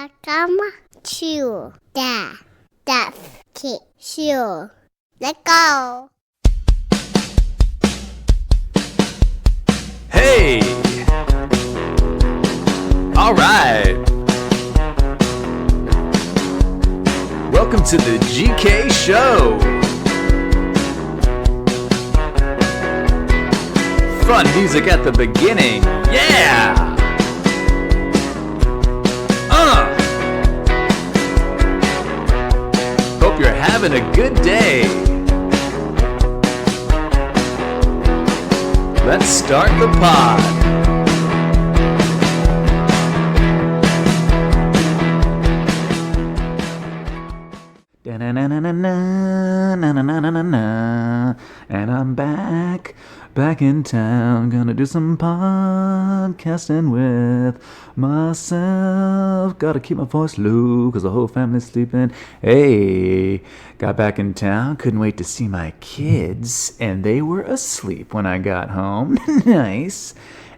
Welcome to the Jeff Keith Show. Let's go. Hey! All right. Welcome to the GK Show. Fun music at the beginning. Yeah! Hope you're having a good day. Let's start the pod. And I'm back in town, gonna do some podcasting with myself. Gotta keep my voice low, cause the whole family's sleeping. Hey, got back in town, couldn't wait to see my kids, and they were asleep when I got home. Nice.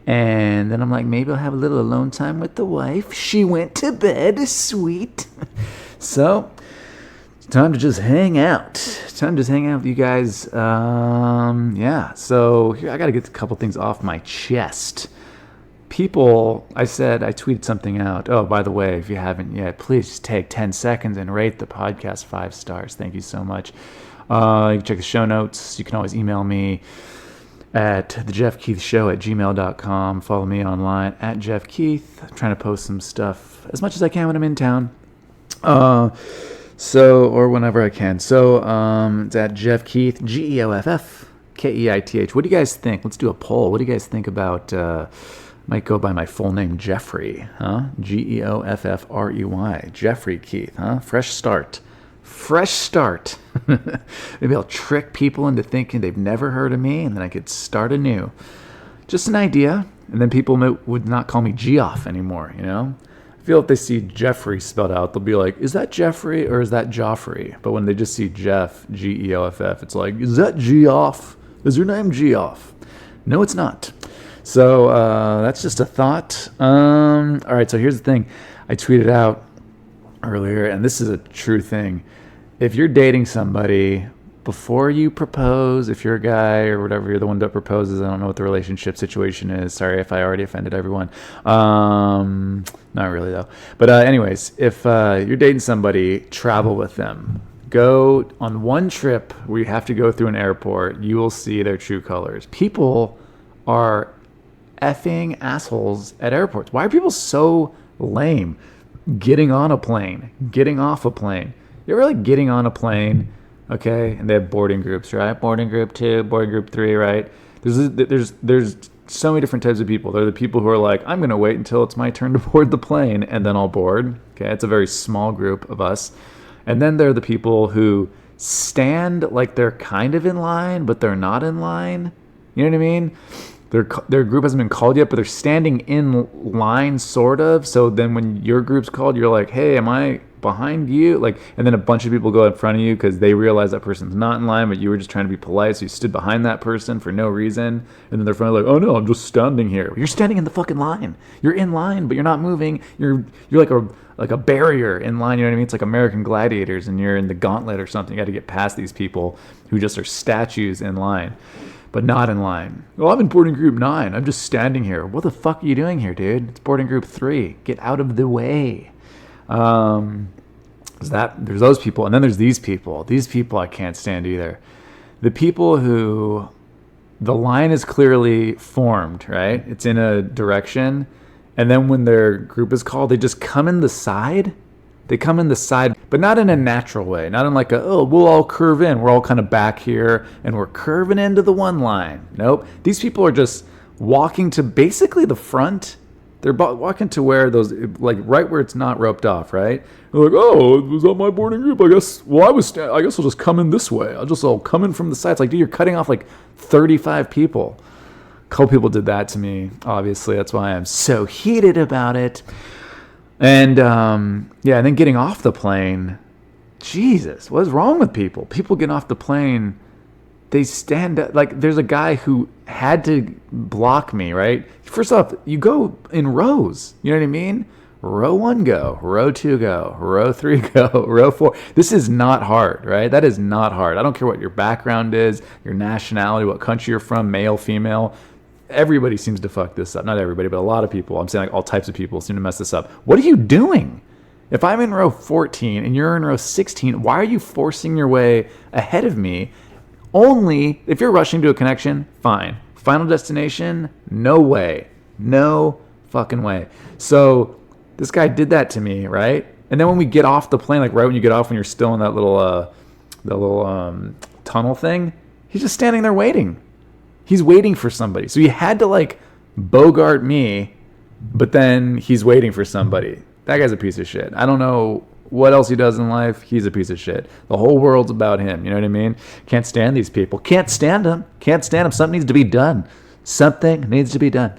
And then I'm like, maybe I'll have a little alone time with the wife. She went to bed, sweet. So, time to just hang out. Time to just hang out with you guys. Yeah, so here I got to get a couple things off my chest. People, I tweeted something out. Oh, by the way, if you haven't yet, please just take 10 seconds and rate the podcast 5 stars. Thank you so much. You can check the show notes. You can always email me at thejeffkeithshow@gmail.com. Follow me online at Jeff Keith. I'm trying to post some stuff as much as I can when I'm in town. Or whenever I can. So, it's at Jeff Keith, GEOFF, Keith. What do you guys think? Let's do a poll. What do you guys think about, might go by my full name, Jeffrey, huh? GEOFFREY, Jeffrey Keith, huh? Fresh start. Maybe I'll trick people into thinking they've never heard of me, and then I could start anew. Just an idea. And then people would not call me Geoff anymore, you know? I feel if they see Jeffrey spelled out, they'll be like, is that Jeffrey or is that Joffrey? But when they just see Jeff, Geoff, it's like, is that Geoff? Is your name Geoff? No, it's not. So that's just a thought. All right, so here's the thing. I tweeted out earlier, and this is a true thing. If you're dating somebody, before you propose, if you're a guy or whatever, you're the one that proposes. I don't know what the relationship situation is. Sorry if I already offended everyone. Not really, though. But anyways, if you're dating somebody, travel with them. Go on one trip where you have to go through an airport. You will see their true colors. People are effing assholes at airports. Why are people so lame? Getting on a plane, getting off a plane. You're really getting on a plane. Okay, and they have boarding groups, right? Boarding group 2, boarding group 3, right? There's so many different types of people. There are the people who are like, I'm going to wait until it's my turn to board the plane, and then I'll board. Okay, it's a very small group of us. And then there are the people who stand like they're kind of in line, but they're not in line. You know what I mean? Their group hasn't been called yet, but they're standing in line, sort of. So then when your group's called, you're like, hey, am I behind you? Like, and then a bunch of people go in front of you because they realize that person's not in line, but you were just trying to be polite, so you stood behind that person for no reason. And then they're finally like, oh no, I'm just standing here. You're standing in the fucking line. You're in line, but you're not moving. You're like a barrier in line. You know what I mean? It's like American Gladiators, and you're in the gauntlet or something. You got to get past these people who just are statues in line, but not in line. Well, I'm in boarding group 9. I'm just standing here. What the fuck are you doing here, dude? It's boarding group 3. Get out of the way. There's those people, and then there's these people. These people I can't stand either. The people who the line is clearly formed, right? It's in a direction, and then when their group is called, they just come in the side. They come in the side, but not in a natural way. Not in like we'll all curve in. We're all kind of back here, and we're curving into the one line. Nope. These people are just walking to basically the front. They're walking to where those, like right where it's not roped off, right? They're like, oh, was that my boarding group? I guess I'll just come in this way. I'll come in from the sides. Like, dude, you're cutting off like 35 people. A couple people did that to me, obviously. That's why I'm so heated about it. And, and then getting off the plane. Jesus, what is wrong with people? People getting off the plane, they stand up. Like, there's a guy who had to block me, right? First off, you go in rows. You know what I mean? row 1 go, row 2 go, row 3 go, row 4. This is not hard, right? That is not hard. I don't care what your background is, your nationality, what country you're from, male, female. Everybody seems to fuck this up. Not everybody, but a lot of people. I'm saying like all types of people seem to mess this up. What are you doing? If I'm in row 14 and you're in row 16, why are you forcing your way ahead of me? Only if you're rushing to a connection, fine. Final destination, no way. No fucking way. So this guy did that to me, right? And then when we get off the plane, like right when you get off, when you're still in that little tunnel thing, he's just standing there waiting. He's waiting for somebody. So he had to like bogart me, but then he's waiting for somebody. That guy's a piece of shit. I don't know what else he does in life. He's a piece of shit. The whole world's about him. You know what I mean? Can't stand these people. Can't stand them. Can't stand them. Something needs to be done. Something needs to be done.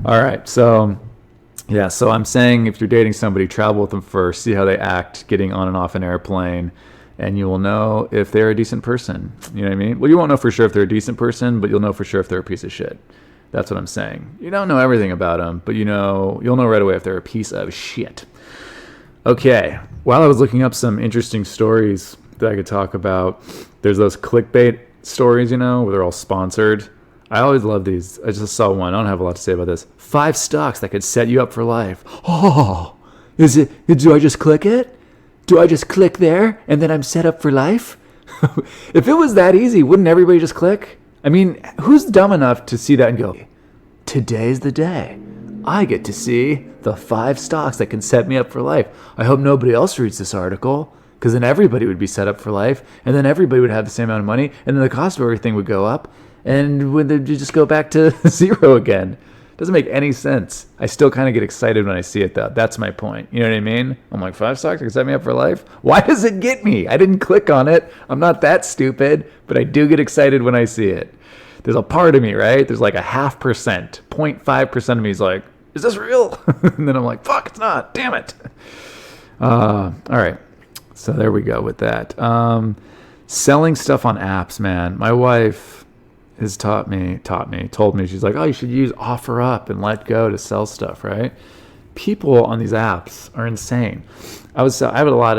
All right. So, yeah. So I'm saying if you're dating somebody, travel with them first. See how they act getting on and off an airplane. And you will know if they're a decent person. You know what I mean? Well, you won't know for sure if they're a decent person, but you'll know for sure if they're a piece of shit. That's what I'm saying. You don't know everything about them, but you'll know right away if they're a piece of shit. Okay. While I was looking up some interesting stories that I could talk about, there's those clickbait stories, where they're all sponsored. I always love these. I just saw one. I don't have a lot to say about this. 5 stocks that could set you up for life. Oh, do I just click it? Do I just click there and then I'm set up for life? If it was that easy, wouldn't everybody just click? I mean, who's dumb enough to see that and go, today's the day. I get to see the 5 stocks that can set me up for life. I hope nobody else reads this article, because then everybody would be set up for life, and then everybody would have the same amount of money, and then the cost of everything would go up, and would they just go back to zero again? Doesn't make any sense. I still kind of get excited when I see it, though. That's my point. You know what I mean? I'm like, 5 stocks that can set me up for life? Why does it get me? I didn't click on it. I'm not that stupid, but I do get excited when I see it. There's a part of me, right? There's like a 0.5%, 0.5% of me is like, is this real? And then I'm like, fuck, it's not. Damn it. All right. So there we go with that. Selling stuff on apps, man. My wife has told me, she's like, oh, you should use OfferUp and Let Go to sell stuff, right? People on these apps are insane. I had a lot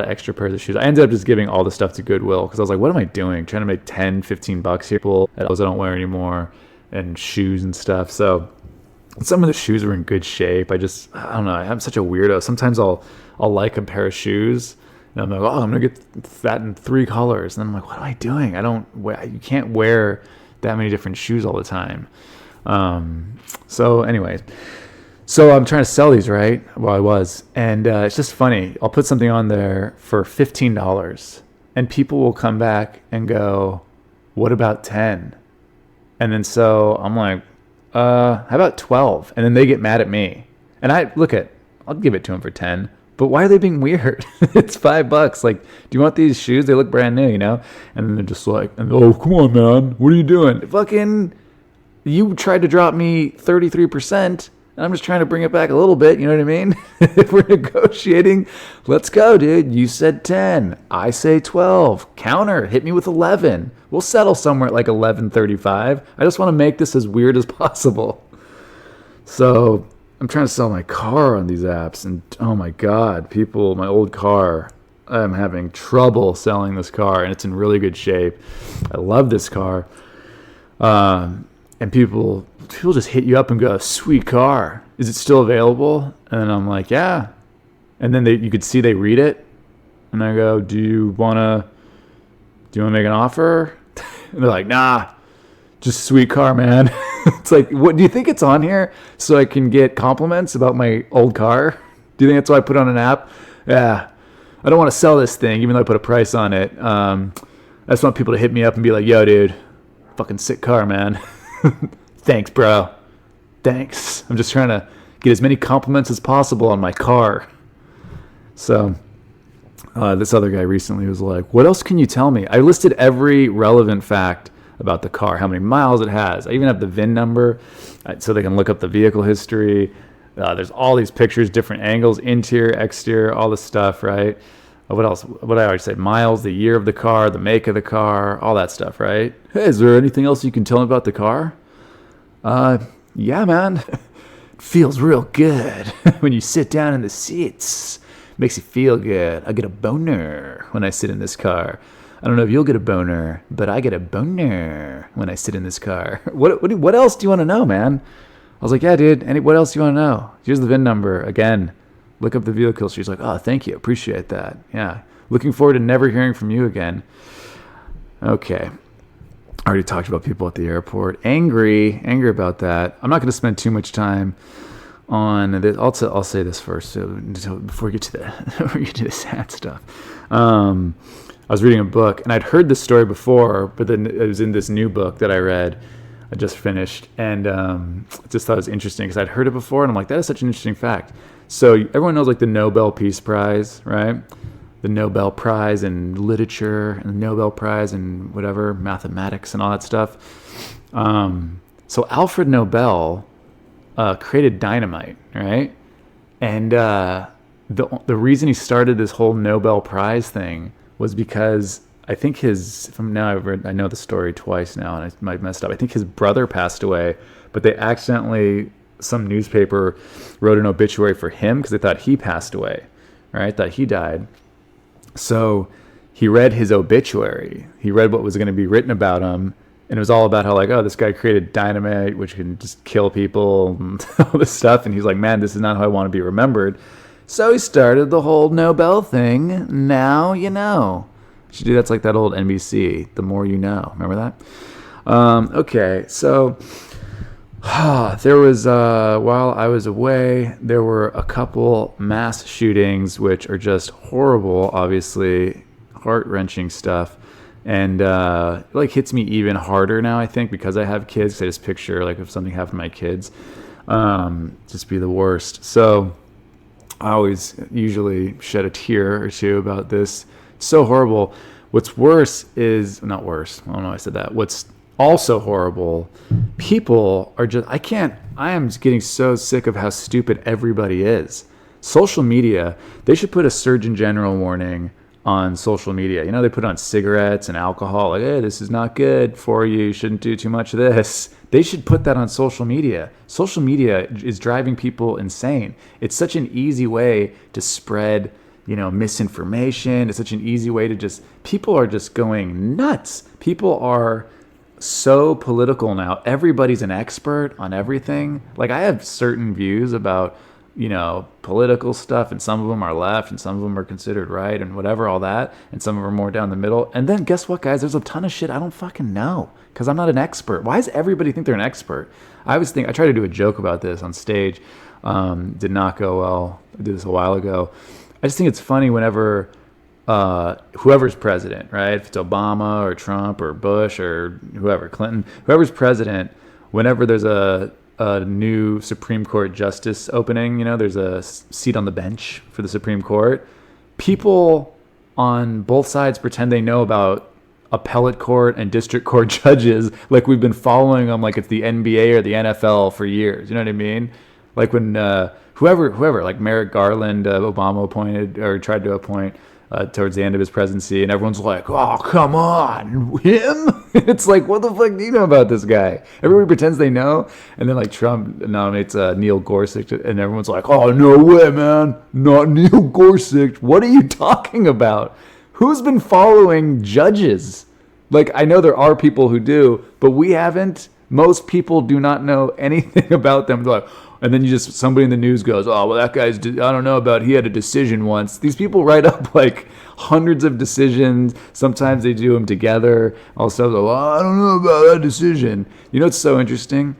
of extra pairs of shoes. I ended up just giving all the stuff to Goodwill because I was like, what am I doing? Trying to make $10-15 here. Clothes I don't wear anymore and shoes and stuff. So some of the shoes were in good shape. I don't know. I'm such a weirdo. Sometimes I'll like a pair of shoes and I'm like, oh, I'm going to get that in 3 colors. And then I'm like, what am I doing? You can't wear that many different shoes all the time. So anyways, so I'm trying to sell these, right? Well, I was. And it's just funny. I'll put something on there for $15 and people will come back and go, what about 10? And then so I'm like, how about 12? And then they get mad at me. And I'll give it to them for 10. But why are they being weird? It's $5. Like, do you want these shoes? They look brand new, And then they're just like, oh, come on, man. What are you doing? Fucking, you tried to drop me 33%. And I'm just trying to bring it back a little bit. You know what I mean? If we're negotiating, let's go, dude. You said 10. I say 12. Counter. Hit me with 11. We'll settle somewhere at like 11:35. I just want to make this as weird as possible. So I'm trying to sell my car on these apps. And oh my God, my old car, I'm having trouble selling this car. And it's in really good shape. I love this car. And people just hit you up and go, sweet car. Is it still available? And I'm like, yeah. And then you could see they read it. And I go, do you want to make an offer? And they're like, nah, just sweet car, man. It's like, what do you think it's on here so I can get compliments about my old car? Do you think that's why I put on an app? Yeah. I don't want to sell this thing, even though I put a price on it. I just want people to hit me up and be like, yo, dude, fucking sick car, man. Thanks, bro. Thanks. I'm just trying to get as many compliments as possible on my car. So this other guy recently was like, what else can you tell me? I listed every relevant fact about the car, how many miles it has. I even have the VIN number so they can look up the vehicle history. There's all these pictures, different angles, interior, exterior, all this stuff, right? What else? What I always say, miles, the year of the car, the make of the car, all that stuff, right? Hey, is there anything else you can tell me about the car? Yeah, man. It feels real good when you sit down in the seats. Makes you feel good. I get a boner when I sit in this car. I don't know if you'll get a boner, but I get a boner when I sit in this car. What else do you want to know, man? I was like, yeah, dude. What else do you want to know? Here's the VIN number. Again, look up the vehicle. She's like, oh, thank you. Appreciate that. Yeah. Looking forward to never hearing from you again. Okay. I already talked about people at the airport. Angry about that. I'm not going to spend too much time on this. I'll say this first, so before we get to the sad stuff. I was reading a book, and I'd heard this story before, but then it was in this new book that I read. I just finished, and just thought it was interesting because I'd heard it before, and I'm like, that is such an interesting fact. So everyone knows like the Nobel Peace Prize, right? The Nobel Prize in literature and the Nobel Prize in whatever, mathematics and all that stuff. So Alfred Nobel created dynamite, right? And the reason he started this whole Nobel Prize thing was because I think I know the story twice now, and I might have messed up. I think his brother passed away, but they accidentally, some newspaper wrote an obituary for him because they thought he passed away, right? Thought he died. So he read his obituary. He read what was going to be written about him, and it was all about how like, oh, this guy created dynamite, which can just kill people and all this stuff. And he's like, man, this is not how I want to be remembered. So he started the whole Nobel thing. Now you know. You should do that's like that old NBC, The More You Know. Remember that? Okay, so there was, while I was away, there were a couple mass shootings, which are just horrible, obviously, heart-wrenching stuff. And it like hits me even harder now, I think, because I have kids. 'Cause I just picture like if something happened to my kids, just be the worst. So I always usually shed a tear or two about this. So horrible. What's worse is not worse. I don't know why I said that. What's also horrible, people are just, I am getting so sick of how stupid everybody is. Social media, they should put a Surgeon General warning on social media. You know, they put on cigarettes and alcohol, like, hey, this is not good for you. You shouldn't do too much of this. They should put that on social media. Social media is driving people insane. It's such an easy way to spread, misinformation. It's such an easy way to people are just going nuts. People are so political now. Everybody's an expert on everything. Like I have certain views about, political stuff, and some of them are left and some of them are considered right and whatever, all that. And some of them are more down the middle. And then guess what, guys? There's a ton of shit I don't fucking know because I'm not an expert. Why does everybody think they're an expert? I tried to do a joke about this on stage. Did not go well. I did this a while ago. I just think it's funny whenever whoever's president, right? If it's Obama or Trump or Bush or whoever, Clinton, whoever's president, whenever there's a new Supreme Court justice opening, there's a seat on the bench for the Supreme Court. People on both sides pretend they know about appellate court and district court judges, like we've been following them like it's the NBA or the NFL for years. You know what I mean? Like when whoever, like Merrick Garland, Obama appointed or tried to appoint towards the end of his presidency, and everyone's like, oh, come on, him? It's like, what the fuck do you know about this guy? Everybody pretends they know, and then like Trump nominates Neil Gorsuch, and everyone's like, oh, no way, man, not Neil Gorsuch. What are you talking about? Who's been following judges? Like, I know there are people who do, but we haven't. Most people do not know anything about them. They're like, and then somebody in the news goes, oh, well, that guy's, I don't know about, he had a decision once. These people write up like hundreds of decisions. Sometimes they do them together. Also, well, I don't know about that decision. You know what's so interesting?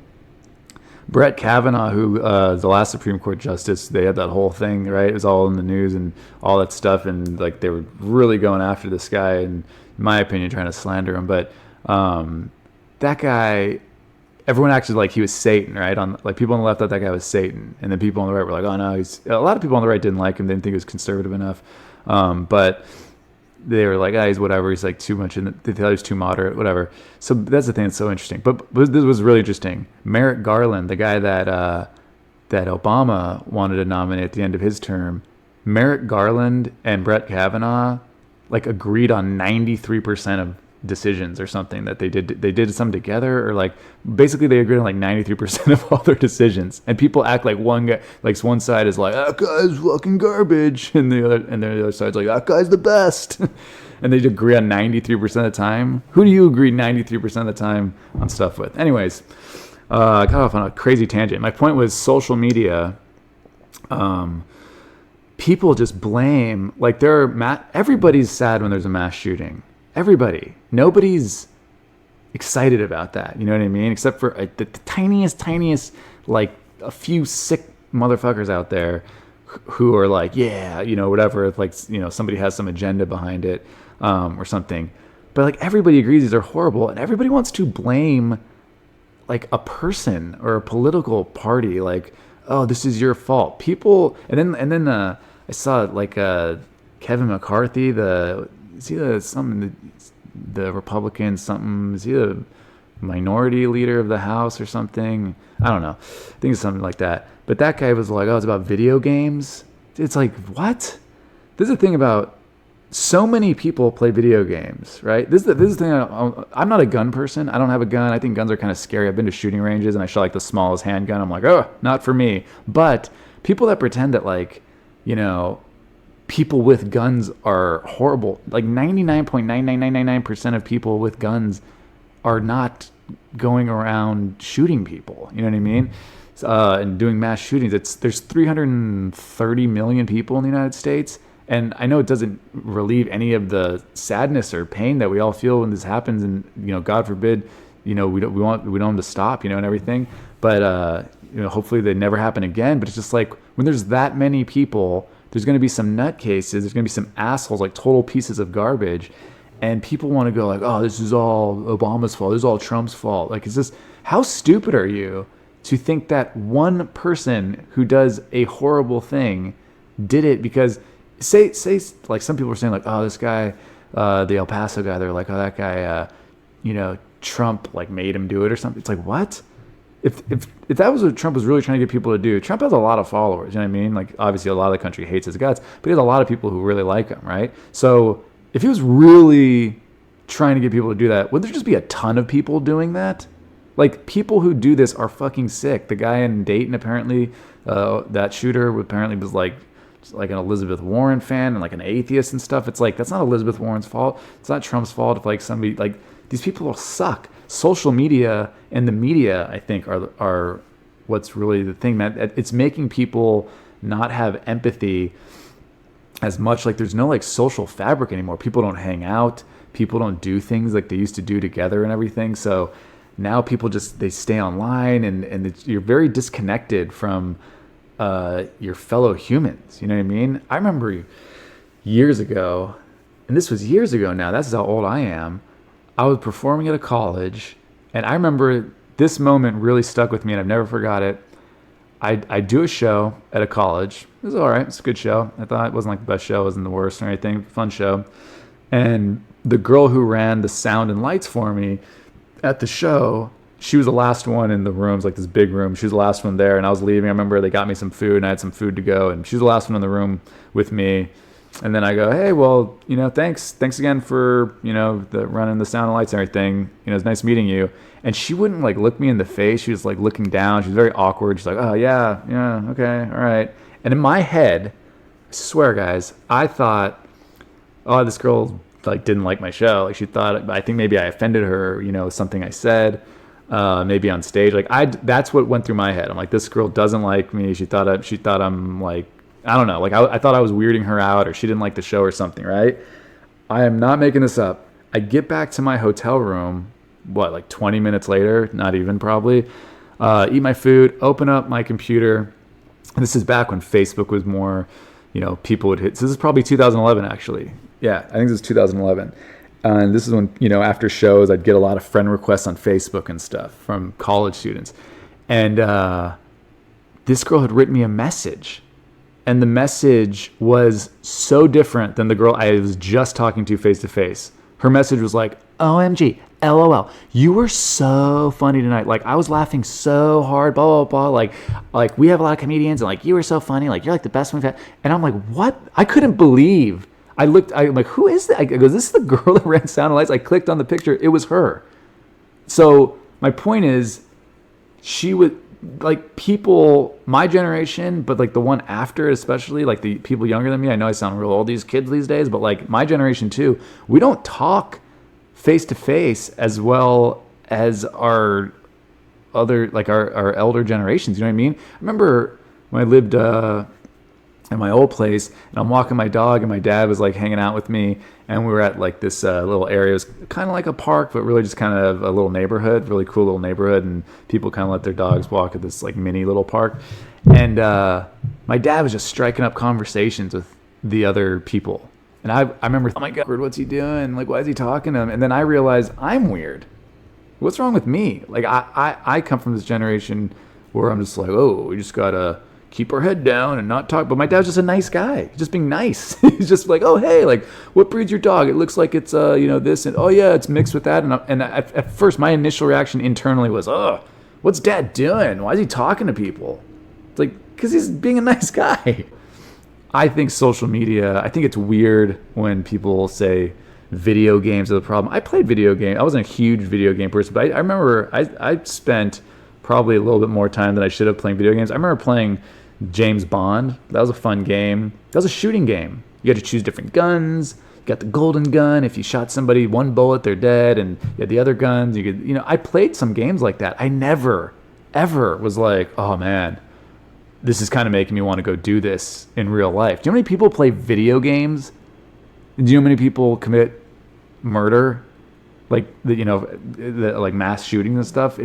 Brett Kavanaugh, who is the last Supreme Court justice, they had that whole thing, right? It was all in the news and all that stuff. And like they were really going after this guy, and in my opinion, trying to slander him. But that guy, everyone acted like he was Satan, right? On like people on the left thought that guy was Satan, and then people on the right were like, "Oh no, he's." A lot of people on the right didn't like him; they didn't think he was conservative enough. But they were like, he's whatever. He's like too much, they thought he was too moderate, whatever. So that's the thing that's so interesting. But this was really interesting. Merrick Garland, the guy that Obama wanted to nominate at the end of his term, Merrick Garland and Brett Kavanaugh like agreed on 93% of decisions or something that they did something together, or like basically they agreed on like 93% of all their decisions, and people act like one guy, like one side is like, that guy's fucking garbage, and the other side's like, that guy's the best. And they agree on 93% of the time. Who do you agree 93% of the time on stuff with? Anyways, I got off on a crazy tangent. My point was social media. People just blame, like everybody's sad when there's a mass shooting. Everybody. Nobody's excited about that. You know what I mean? Except for the tiniest, like a few sick motherfuckers out there who are like, yeah, you know, whatever. If like, you know, somebody has some agenda behind it, or something. But like everybody agrees these are horrible, and everybody wants to blame like a person or a political party. Like, oh, this is your fault. People, and then I saw like Kevin McCarthy, the Republican something, is he the minority leader of the House or something? I don't know. I think it's something like that. But that guy was like, oh, it's about video games. It's like, what? This is the thing about so many people play video games, right? This is the thing. I'm not a gun person. I don't have a gun. I think guns are kind of scary. I've been to shooting ranges and I shot like the smallest handgun. I'm like, oh, not for me. But people that pretend that like, you know, people with guns are horrible. Like 99.99999% of people with guns are not going around shooting people. You know what I mean? And doing mass shootings. There's 330 million people in the United States. And I know it doesn't relieve any of the sadness or pain that we all feel when this happens, and you know, God forbid, you know, we don't want them to stop, you know, and everything. But you know, hopefully they never happen again. But it's just like when there's that many people, there's going to be some nutcases. There's going to be some assholes, like total pieces of garbage, and people want to go like, oh, this is all Obama's fault. This is all Trump's fault. Like, it's just, how stupid are you to think that one person who does a horrible thing did it because. Say like some people are saying like, oh, this guy, the El Paso guy, they're like, oh, that guy, you know, Trump like made him do it or something. It's like, what? If that was what Trump was really trying to get people to do, Trump has a lot of followers, you know what I mean? Like, obviously a lot of the country hates his guts, but he has a lot of people who really like him, right? So if he was really trying to get people to do that, would there just be a ton of people doing that? Like, people who do this are fucking sick. The guy in Dayton, apparently, that shooter apparently was like an Elizabeth Warren fan and like an atheist and stuff. It's like, that's not Elizabeth Warren's fault. It's not Trump's fault if like somebody, like, these people will suck. Social media and the media, I think, are what's really the thing, man. It's making people not have empathy as much. Like, there's no like social fabric anymore. People don't hang out. People don't do things like they used to do together and everything. So now people just, they stay online, and you're very disconnected from your fellow humans. You know what I mean? I remember years ago, and this was years ago now, that's how old I am, I was performing at a college, and I remember this moment really stuck with me, and I've never forgot it. I do a show at a college. It was all right. It's a good show. I thought it wasn't like the best show, it wasn't the worst or anything. Fun show. And the girl who ran the sound and lights for me at the show, she was the last one in the rooms, like this big room. She was the last one there, and I was leaving. I remember they got me some food, and I had some food to go, and she was the last one in the room with me. And then I go, hey, well, you know, thanks again for, you know, the running the sound and lights and everything. You know, it's nice meeting you. And she wouldn't like look me in the face. She was like looking down. She was very awkward. She's like, oh yeah, okay, all right. And in my head, I swear, guys, I thought, oh, this girl like didn't like my show. Like, she thought, I think maybe I offended her, you know, something I said. Maybe on stage, like that's what went through my head. I'm like, this girl doesn't like me. She thought I'm like, I don't know, like I thought I was weirding her out, or she didn't like the show or something, right? I am not making this up. I get back to my hotel room, like 20 minutes later, not even probably, eat my food, open up my computer. And this is back when Facebook was more, you know, people would hit. So this is probably 2011, actually. Yeah, I think this is 2011. And this is when, you know, after shows, I'd get a lot of friend requests on Facebook and stuff from college students. And this girl had written me a message. And the message was so different than the girl I was just talking to face to face. Her message was like, OMG, LOL, you were so funny tonight. Like, I was laughing so hard, blah, blah, blah. Like we have a lot of comedians, and like, you were so funny. Like, you're like the best one we've had. And I'm like, what? I couldn't believe I'm like, who is that? I go, this is the girl that ran Sound and Lights. I clicked on the picture. It was her. So my point is, she would, like, people my generation, but like the one after, especially like the people younger than me. I know I sound real old, these kids these days, but like my generation too. We don't talk face to face as well as our other, like our elder generations. You know what I mean? I remember when I lived at my old place, and I'm walking my dog, and my dad was like hanging out with me, and we were at like this little area. It was kind of like a park, but really just kind of a little neighborhood, really cool little neighborhood, and people kind of let their dogs walk at this like mini little park. And my dad was just striking up conversations with the other people, and I remember, oh my God, what's he doing? Like, why is he talking to him? And then I realized I'm weird. What's wrong with me? Like, I come from this generation where I'm just like, oh, we just gotta keep our head down and not talk. But my dad's just a nice guy. He's just being nice. He's just like, oh, hey, like, what breed's your dog? It looks like it's, this. And, oh, yeah, it's mixed with that. And at first, my initial reaction internally was, oh, what's dad doing? Why is he talking to people? It's like, because he's being a nice guy. I think social media, I think it's weird when people say video games are the problem. I played video games. I wasn't a huge video game person, but I remember I spent probably a little bit more time than I should have playing video games. I remember playing James Bond. That was a fun game. That was a shooting game. You had to choose different guns. You got the golden gun. If you shot somebody one bullet, they're dead. And you had the other guns. You could, I played some games like that. I never, ever was like, oh man, this is kind of making me want to go do this in real life. Do you know how many people play video games? Do you know how many people commit murder? Like like mass shootings and stuff.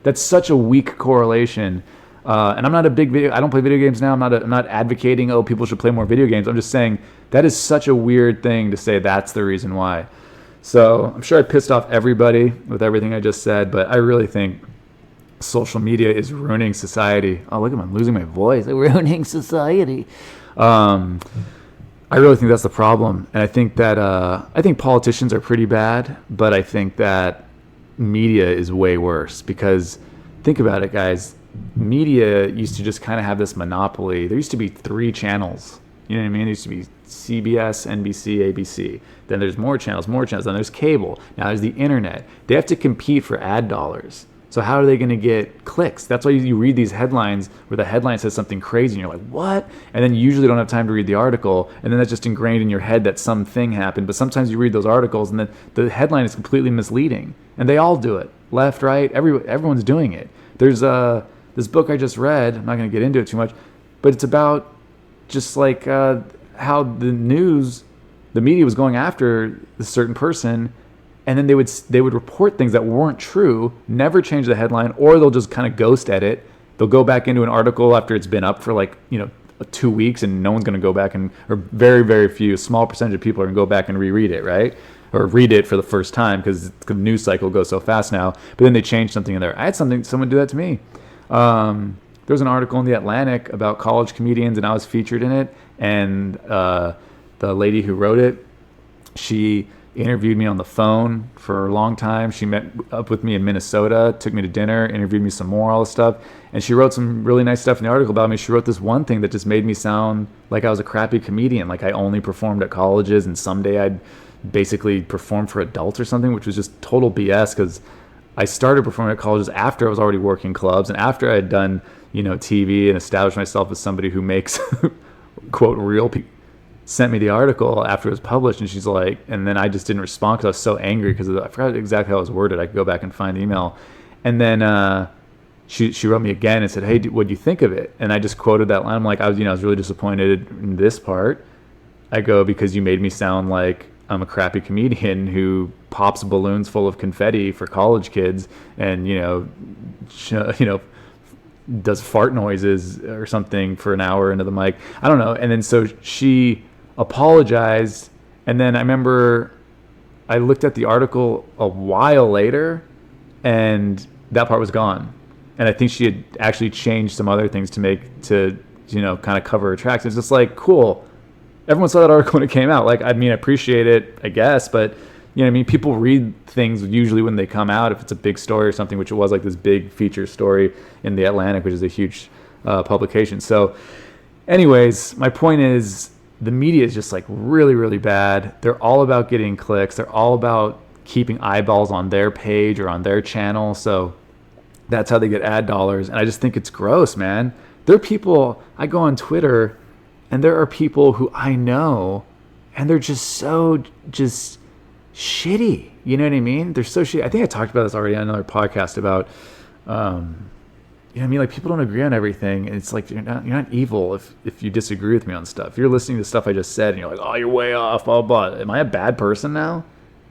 That's such a weak correlation. And I'm not a big I don't play video games now. I'm not advocating, oh, people should play more video games. I'm just saying that is such a weird thing to say that's the reason why. So I'm sure I pissed off everybody with everything I just said, but I really think social media is ruining society. Oh, look at me, I'm losing my voice. Ruining society. I really think that's the problem. And I think that I think politicians are pretty bad, but I think that media is way worse, because think about it, guys. Media used to just kind of have this monopoly. There used to be 3 channels. You know what I mean? There used to be CBS, NBC, ABC. Then there's more channels. Then there's cable. Now there's the internet. They have to compete for ad dollars. So how are they going to get clicks? That's why you read these headlines where the headline says something crazy and you're like, what? And then you usually don't have time to read the article. And then that's just ingrained in your head that something happened. But sometimes you read those articles and then the headline is completely misleading. And they all do it. Left, right, everyone's doing it. There's this book I just read. I'm not going to get into it too much. But it's about just like how the media was going after a certain person. And then they would report things that weren't true, never change the headline, or they'll just kind of ghost edit. They'll go back into an article after it's been up for 2 weeks, and no one's going to go back or very, very few, small percentage of people are going to go back and reread it, right? Or read it for the first time, because the news cycle goes so fast now. But then they change something in there. I had someone do that to me. There was an article in The Atlantic about college comedians, and I was featured in it. And the lady who wrote it, she interviewed me on the phone for a long time. She met up with me in Minnesota, took me to dinner, interviewed me some more, all this stuff. And she wrote some really nice stuff in the article about me. She wrote this one thing that just made me sound like I was a crappy comedian, like I only performed at colleges and someday I'd basically perform for adults or something, which was just total BS, because I started performing at colleges after I was already working clubs and after I had done, TV and established myself as somebody who makes, quote, real people. Sent me the article after it was published, and she's like, and then I just didn't respond because I was so angry because I forgot exactly how it was worded. I could go back and find the email. And then she wrote me again and said, hey, what do you think of it? And I just quoted that line. I'm like, I was really disappointed in this part. I go, because you made me sound like I'm a crappy comedian who pops balloons full of confetti for college kids and, does fart noises or something for an hour into the mic. I don't know. And then so she apologized, and then I remember I looked at the article a while later and that part was gone, and I think she had actually changed some other things to kind of cover her tracks. It's just like, cool, everyone saw that article when it came out. Like, I mean, I appreciate it, I guess, but people read things usually when they come out, if it's a big story or something, which it was, like this big feature story in The Atlantic, which is a huge publication. So anyways, my point is, the media is just like really, really bad. They're all about getting clicks. They're all about keeping eyeballs on their page or on their channel. So that's how they get ad dollars. And I just think it's gross, man. There are people, I go on Twitter and there are people who I know and they're just so just shitty. You know what I mean? They're so shitty. I think I talked about this already on another podcast about, you know what I mean? Like, people don't agree on everything. And it's like, you're not evil if you disagree with me on stuff. If you're listening to stuff I just said and you're like, oh, you're way off, blah, blah, blah. Am I a bad person now?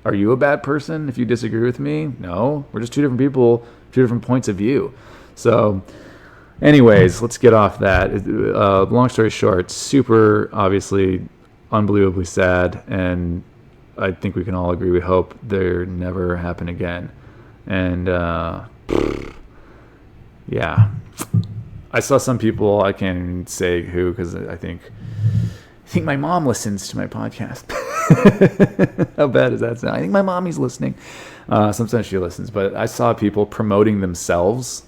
Are you a bad person if you disagree with me? No, we're just two different people, two different points of view. So anyways, let's get off that. Long story short, super, obviously, unbelievably sad. And I think we can all agree, we hope there never happen again. And yeah, I saw some people, I can't even say who, because I think my mom listens to my podcast. How bad does that sound? I think my mommy's listening. Sometimes she listens, but I saw people promoting themselves,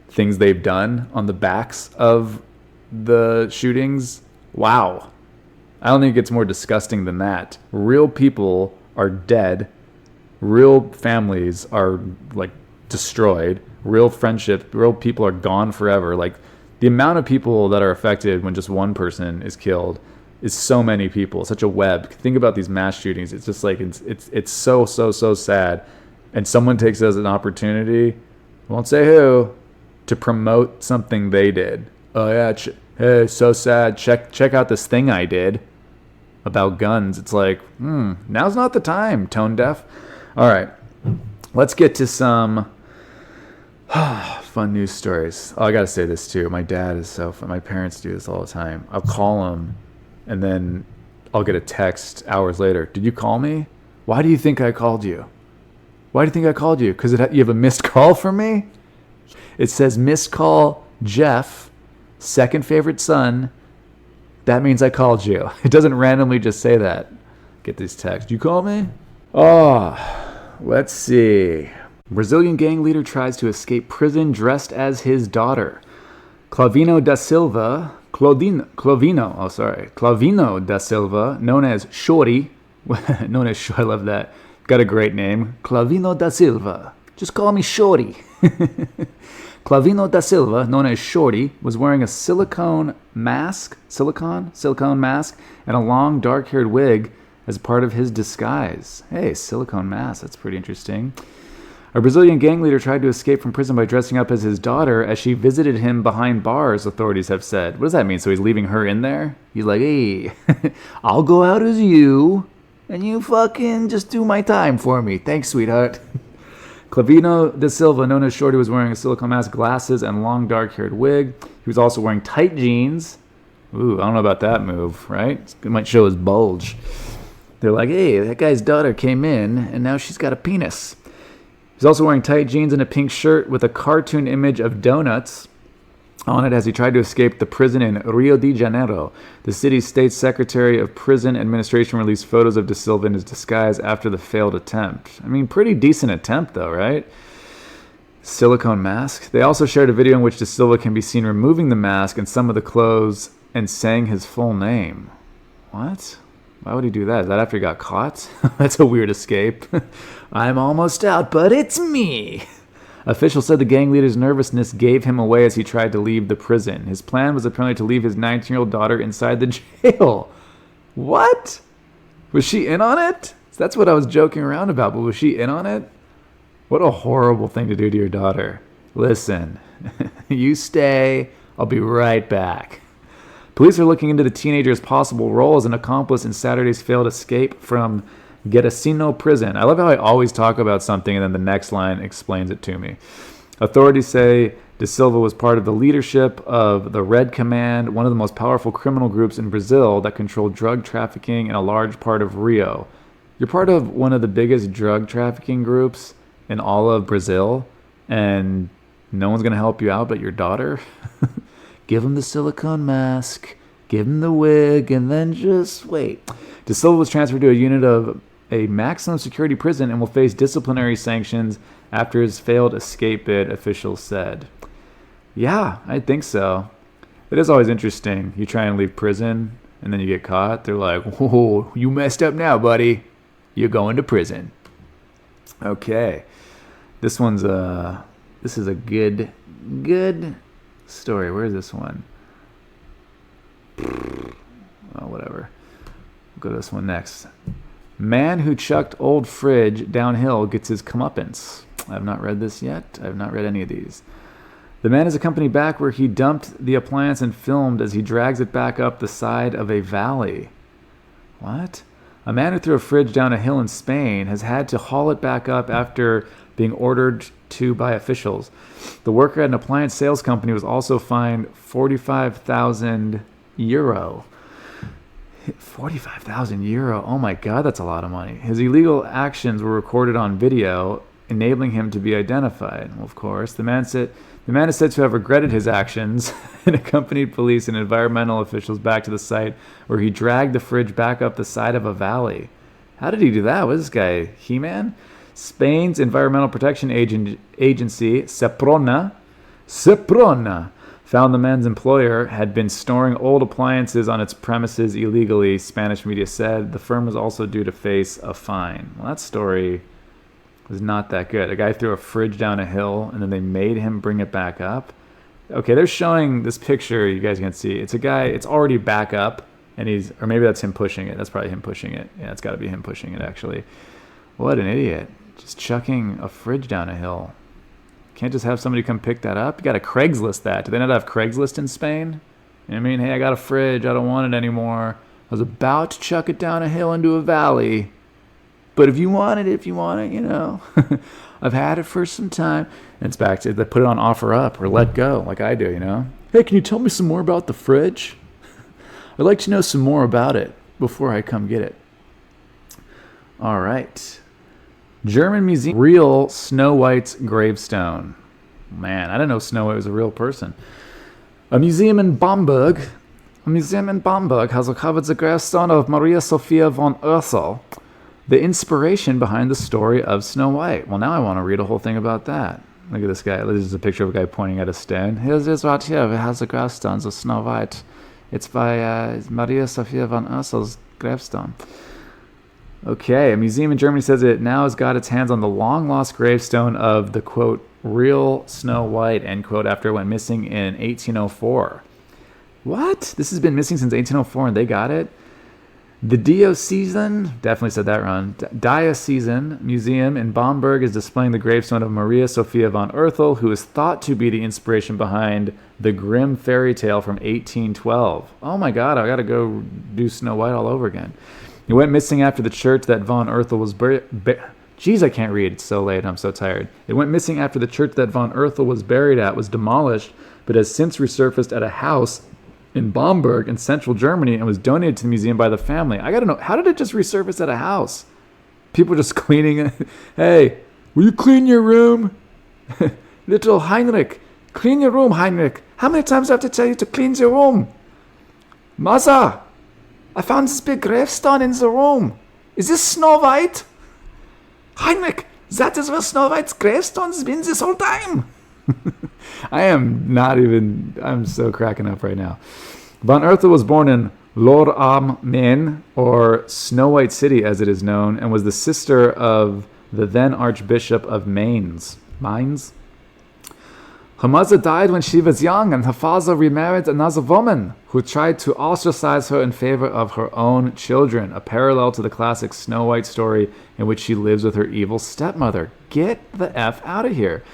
things they've done on the backs of the shootings. Wow. I don't think it gets more disgusting than that. Real people are dead. Real families are like destroyed. Real friendships, real people are gone forever. Like, the amount of people that are affected when just one person is killed is so many people. Such a web. Think about these mass shootings. It's just like it's so sad. And someone takes it as an opportunity, I won't say who, to promote something they did. Oh yeah, hey, so sad. Check out this thing I did about guns. It's like, now's not the time, tone deaf. All right, let's get to some fun news stories. Oh, I gotta say this too. My dad is so fun. My parents do this all the time. I'll call him, and then I'll get a text hours later. Did you call me? Why do you think I called you? Why do you think I called you? Because you have a missed call from me? It says missed call Jeff, second favorite son. That means I called you. It doesn't randomly just say that. Get these texts. You call me? Oh, let's see. Brazilian gang leader tries to escape prison dressed as his daughter. Clavino da Silva, known as Shorty, I love that. Got a great name. Clavino da Silva. Just call me Shorty. Clavino da Silva, known as Shorty, was wearing a silicone mask and a long dark-haired wig as part of his disguise. Hey, silicone mask, that's pretty interesting. A Brazilian gang leader tried to escape from prison by dressing up as his daughter as she visited him behind bars, authorities have said. What does that mean? So he's leaving her in there? He's like, hey, I'll go out as you, and you fucking just do my time for me. Thanks, sweetheart. Clavino da Silva, known as Shorty, was wearing a silicone mask, glasses, and long dark-haired wig. He was also wearing tight jeans. Ooh, I don't know about that move, right? It might show his bulge. They're like, hey, that guy's daughter came in, and now she's got a penis. He's also wearing tight jeans and a pink shirt with a cartoon image of donuts on it as he tried to escape the prison in Rio de Janeiro. The city's state secretary of prison administration released photos of Da Silva in his disguise after the failed attempt. I mean, pretty decent attempt though, right? Silicone mask. They also shared a video in which Da Silva can be seen removing the mask and some of the clothes and saying his full name. What? Why would he do that? Is that after he got caught? That's a weird escape. I'm almost out, but it's me. Officials said the gang leader's nervousness gave him away as he tried to leave the prison. His plan was apparently to leave his 19-year-old daughter inside the jail. What? Was she in on it? That's what I was joking around about, but was she in on it? What a horrible thing to do to your daughter. Listen, you stay. I'll be right back. Police are looking into the teenager's possible role as an accomplice in Saturday's failed escape from Getacino prison. I love how I always talk about something and then the next line explains it to me. Authorities say Da Silva was part of the leadership of the Red Command, one of the most powerful criminal groups in Brazil that controlled drug trafficking in a large part of Rio. You're part of one of the biggest drug trafficking groups in all of Brazil, and no one's going to help you out but your daughter? Give him the silicone mask, give him the wig, and then just wait. Da Silva was transferred to a unit of a maximum security prison and will face disciplinary sanctions after his failed escape bid, officials said. Yeah, I think so. It is always interesting. You try and leave prison, and then you get caught, they're like, whoa, you messed up now, buddy. You're going to prison. Okay. This is a good story. Where's this one? Oh, whatever. Go to this one next. Man who chucked old fridge downhill gets his comeuppance. I have not read this yet. I have not read any of these. The man is accompanied back where he dumped the appliance and filmed as he drags it back up the side of a valley. What? A man who threw a fridge down a hill in Spain has had to haul it back up after being ordered to by officials. The worker at an appliance sales company was also fined 45,000 euro. 45,000 euro. Oh my God, that's a lot of money. His illegal actions were recorded on video, enabling him to be identified. Well, of course, the man is said to have regretted his actions and accompanied police and environmental officials back to the site where he dragged the fridge back up the side of a valley. How did he do that? Was this guy He-Man? Spain's Environmental Protection Agency, Seprona, found the man's employer had been storing old appliances on its premises illegally, Spanish media said. The firm was also due to face a fine. Well, that story was not that good. A guy threw a fridge down a hill, and then they made him bring it back up. Okay, they're showing this picture. You guys can see. It's a guy. It's already back up, and or maybe that's him pushing it. That's probably him pushing it. Yeah, it's got to be him pushing it, actually. What an idiot. Just chucking a fridge down a hill. Can't just have somebody come pick that up? You got to Craigslist that. Do they not have Craigslist in Spain? You know what I mean? Hey, I got a fridge. I don't want it anymore. I was about to chuck it down a hill into a valley. But if you want it, you know. I've had it for some time. And it's back to, they put it on offer up or let go, like I do, you know. Hey, can you tell me some more about the fridge? I'd like to know some more about it before I come get it. All right. German museum, real Snow White's gravestone. Man, I didn't know Snow White was a real person. A museum in Bamberg has recovered the gravestone of Maria Sophia von Ursel, the inspiration behind the story of Snow White. Well, now I want to read a whole thing about that. Look at this guy. This is a picture of a guy pointing at a stone. Here's this right here. It has the gravestone of Snow White. It's by Maria Sophia von Ursel's gravestone. Okay, a museum in Germany says it now has got its hands on the long-lost gravestone of the, quote, real Snow White, end quote, after it went missing in 1804. What? This has been missing since 1804 and they got it? The Diocesan, definitely said that wrong, Diocesan Museum in Bamberg is displaying the gravestone of Maria Sophia von Ursel, who is thought to be the inspiration behind the Grimm fairy tale from 1812. Oh my God, I gotta go do Snow White all over again. It went missing after the church that von Ursel was buried. Jeez, I can't read. It's so late. I'm so tired. It went missing after the church that von Ursel was buried at was demolished, but has since resurfaced at a house in Bamberg in central Germany and was donated to the museum by the family. I gotta know, how did it just resurface at a house? People just cleaning it. Hey, will you clean your room? Little Heinrich, clean your room, Heinrich. How many times do I have to tell you to clean your room? Mother, I found this big gravestone in the room. Is this Snow White? Heinrich, that is where Snow White's gravestone's been this whole time. I'm so cracking up right now. Von Ursel was born in Lohr am Main, or Snow White City as it is known, and was the sister of the then Archbishop of Mainz. Her mother died when she was young, and her father remarried another woman who tried to ostracize her in favor of her own children, a parallel to the classic Snow White story in which she lives with her evil stepmother. Get the F out of here.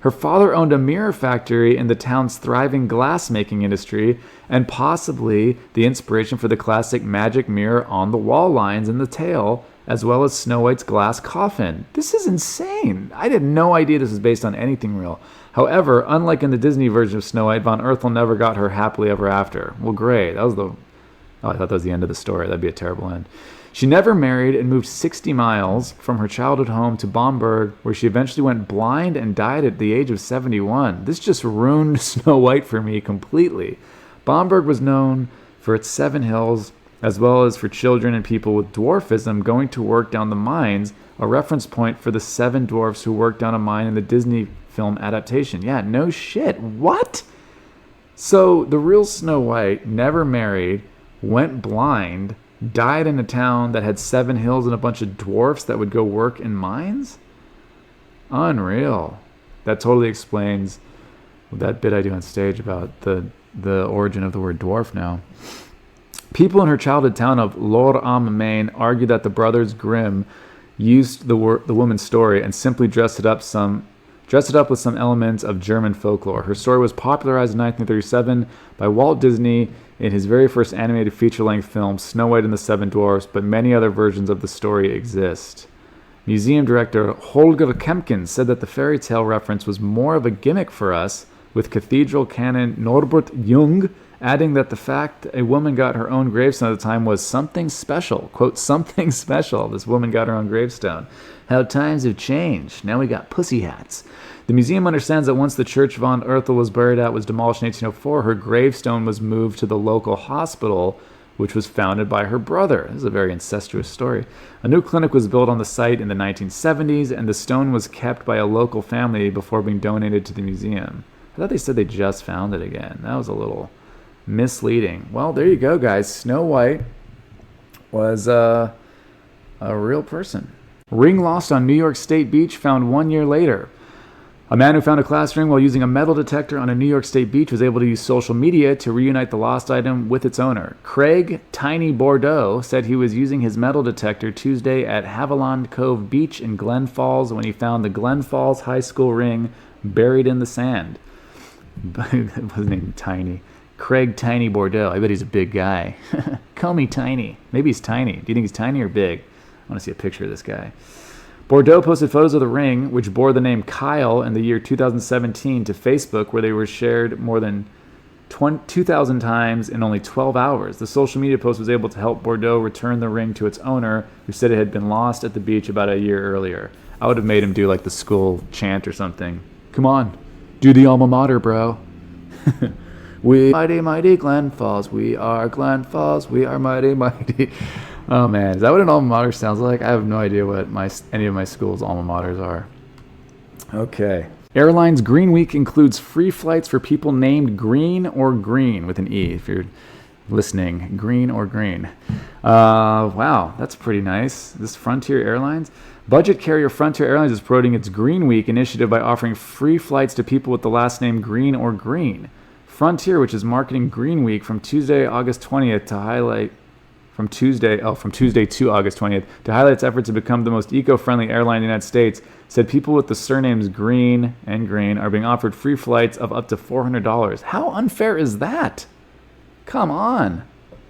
Her father owned a mirror factory in the town's thriving glass-making industry, and possibly the inspiration for the classic magic mirror on the wall lines in the tale, as well as Snow White's glass coffin. This is insane. I had no idea this was based on anything real. However, unlike in the Disney version of Snow White, von Ursel never got her happily ever after. Well, great. I thought that was the end of the story. That'd be a terrible end. She never married and moved 60 miles from her childhood home to Bamberg, where she eventually went blind and died at the age of 71. This just ruined Snow White for me completely. Bamberg was known for its 7 hills, as well as for children and people with dwarfism going to work down the mines, a reference point for the 7 dwarfs who worked down a mine in the Disney film adaptation. Yeah, no shit. What? So the real Snow White never married, went blind, died in a town that had 7 hills and a bunch of dwarfs that would go work in mines? Unreal. That totally explains that bit I do on stage about the origin of the word dwarf now. People in her childhood town of Lohr am Main argue that the brothers Grimm used the woman's story and simply dressed it up with some elements of German folklore. Her story was popularized in 1937 by Walt Disney in his very first animated feature-length film, Snow White and the Seven Dwarfs, but many other versions of the story exist. Museum director Holger Kempkins said that the fairy tale reference was more of a gimmick for us, with cathedral canon Norbert Jung adding that the fact a woman got her own gravestone at the time was something special. Quote, something special. This woman got her own gravestone. How times have changed. Now we got pussy hats. The museum understands that once the church Von Erthel was buried at was demolished in 1804, her gravestone was moved to the local hospital, which was founded by her brother. This is a very incestuous story. A new clinic was built on the site in the 1970s, and the stone was kept by a local family before being donated to the museum. I thought they said they just found it again. That was a little misleading. Well, there you go, guys. Snow White was a real person. Ring lost on New York State beach found 1 year later. A man who found a class ring while using a metal detector on a New York State beach was able to use social media to reunite the lost item with its owner. Craig Tiny Bordeaux said he was using his metal detector Tuesday at Haviland Cove Beach in Glen Falls when he found the Glen Falls High School ring buried in the sand. It wasn't named Tiny. Craig Tiny Bordeaux. I bet he's a big guy. Call me Tiny. Maybe he's tiny. Do you think he's tiny or big? I want to see a picture of this guy. Bordeaux posted photos of the ring, which bore the name Kyle in the year 2017, to Facebook, where they were shared more than 2,000 times in only 12 hours. The social media post was able to help Bordeaux return the ring to its owner, who said it had been lost at the beach about a year earlier. I would have made him do like the school chant or something. Come on, do the alma mater, bro. We mighty, mighty Glen Falls. We are Glen Falls. We are mighty, mighty. Oh, man. Is that what an alma mater sounds like? I have no idea what any of my school's alma maters are. Okay. Airlines Green Week includes free flights for people named Green or Green with an E, if you're listening. Green or Green. Wow, that's pretty nice. This Frontier Airlines. Budget carrier Frontier Airlines is promoting its Green Week initiative by offering free flights to people with the last name Green or Green. Frontier, which is marketing Green Week from Tuesday, August 20th to highlight from Tuesday to August 20th to highlight its efforts to become the most eco-friendly airline in the United States, said people with the surnames Green and Green are being offered free flights of up to $400. How unfair is that? Come on.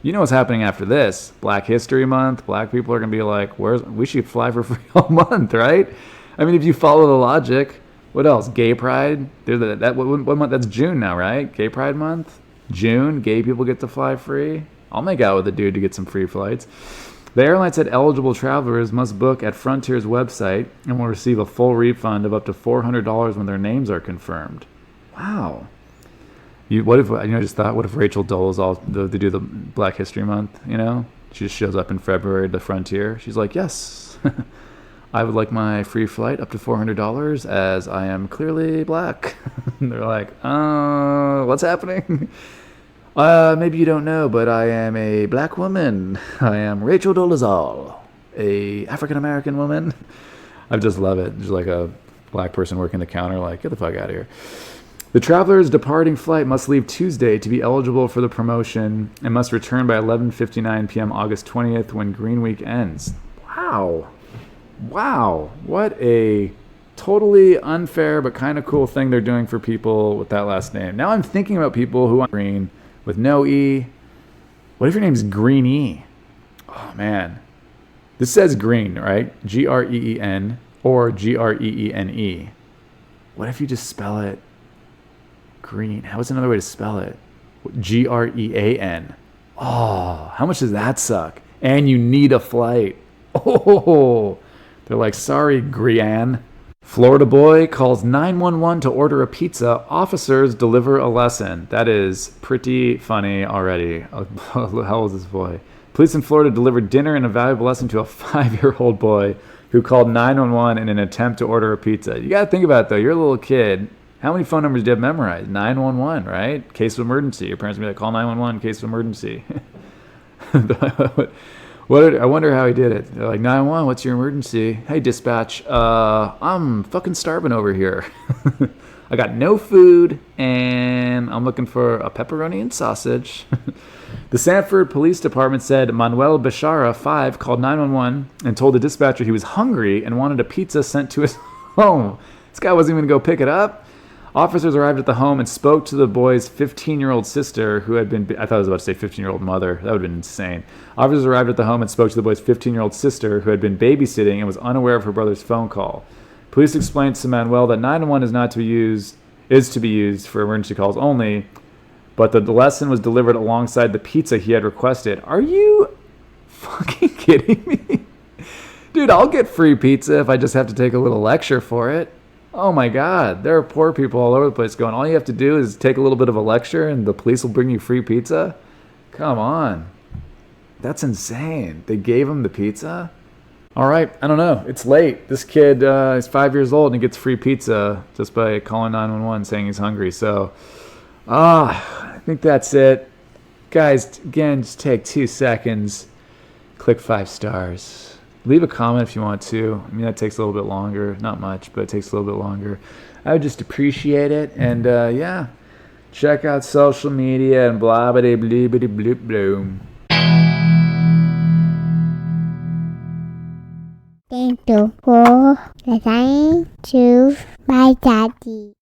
You know what's happening after this. Black History Month. Black people are going to be like, we should fly for free all month, right? I mean, if you follow the logic. What else? Gay Pride. What month? That's June now, right? Gay Pride Month. June. Gay people get to fly free. I'll make out with a dude to get some free flights. The airline said eligible travelers must book at Frontier's website and will receive a full refund of up to $400 when their names are confirmed. Wow. What if Rachel Dolezal they do the Black History Month? You know, she just shows up in February to Frontier. She's like, yes. I would like my free flight up to $400 as I am clearly black. And they're like, what's happening? Maybe you don't know, but I am a black woman. I am Rachel Dolezal, a African-American woman. I just love it. Just like a black person working the counter, like, get the fuck out of here. The traveler's departing flight must leave Tuesday to be eligible for the promotion and must return by 11:59 p.m. August 20th when Green Week ends. Wow, what a totally unfair but kind of cool thing they're doing for people with that last name. Now I'm thinking about people who are green with no E. What if your name's Greenie? Oh, man. This says green, right? Green or Greene. What if you just spell it green? How is another way to spell it? Grean. Oh, how much does that suck? And you need a flight. Oh, they're like, sorry, Grianne. Florida boy calls 911 to order a pizza. Officers deliver a lesson. That is pretty funny already. How old is this boy? Police in Florida delivered dinner and a valuable lesson to a 5-year-old boy who called 911 in an attempt to order a pizza. You got to think about it, though. You're a little kid. How many phone numbers do you have memorized? 911, right? Case of emergency. Your parents will be like, call 911, case of emergency. I wonder how he did it. They're like, 911, what's your emergency? Hey, dispatch, I'm fucking starving over here. I got no food, and I'm looking for a pepperoni and sausage. The Sanford Police Department said Manuel Bechara, 5, called 911 and told the dispatcher he was hungry and wanted a pizza sent to his home. This guy wasn't even going to go pick it up. Officers arrived at the home and spoke to the boy's 15-year-old sister, who had been, I thought I was about to say 15-year-old mother. That would have been insane. Officers arrived at the home and spoke to the boy's 15-year-old sister, who had been babysitting and was unaware of her brother's phone call. Police explained to Manuel that 911 is to be used for emergency calls only, but the lesson was delivered alongside the pizza he had requested. Are you fucking kidding me? Dude, I'll get free pizza if I just have to take a little lecture for it. Oh my God, there are poor people all over the place going, all you have to do is take a little bit of a lecture and the police will bring you free pizza? Come on. That's insane. They gave him the pizza? All right, I don't know. It's late. This kid is 5 years old and he gets free pizza just by calling 911 saying he's hungry. So, I think that's it. Guys, again, just take 2 seconds. Click 5 stars. Leave a comment if you want to. I mean, that takes a little bit longer. Not much, but it takes a little bit longer. I would just appreciate it. And, yeah, check out social media and blah blah blah blah blah blah. Thank you for listening to my daddy.